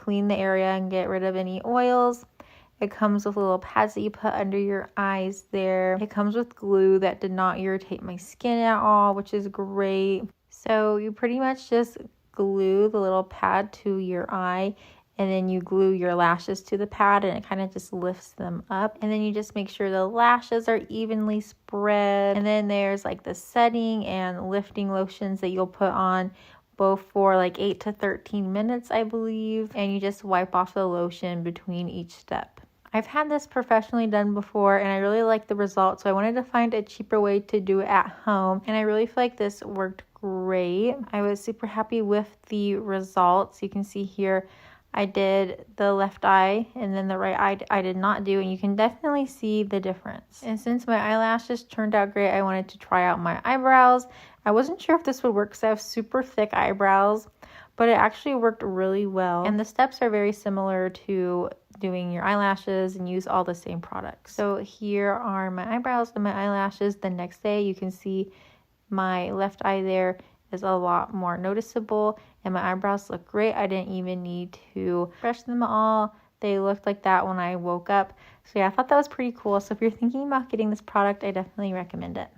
clean the area and get rid of any oils. It comes with little pads that you put under your eyes there. It comes with glue that did not irritate my skin at all, which is great. So you pretty much just glue the little pad to your eye, and then you glue your lashes to the pad, and it kind of just lifts them up. And then you just make sure the lashes are evenly spread. And then there's like the setting and lifting lotions that you'll put on, both for like 8 to 13 minutes, I believe. And you just wipe off the lotion between each step. I've had this professionally done before, and I really like the results, so I wanted to find a cheaper way to do it at home, and I really feel like this worked great. I was super happy with the results. You can see here I did the left eye, and then the right eye I did not do, and you can definitely see the difference. And since my eyelashes turned out great, I wanted to try out my eyebrows. I wasn't sure if this would work because I have super thick eyebrows, but it actually worked really well. And the steps are very similar to doing your eyelashes and use all the same products. So here are my eyebrows and my eyelashes the next day. You can see my left eye there is a lot more noticeable, and my eyebrows look great. I didn't even need to brush them all. They looked like that when I woke up. So yeah, I thought that was pretty cool. So if you're thinking about getting this product, I definitely recommend it.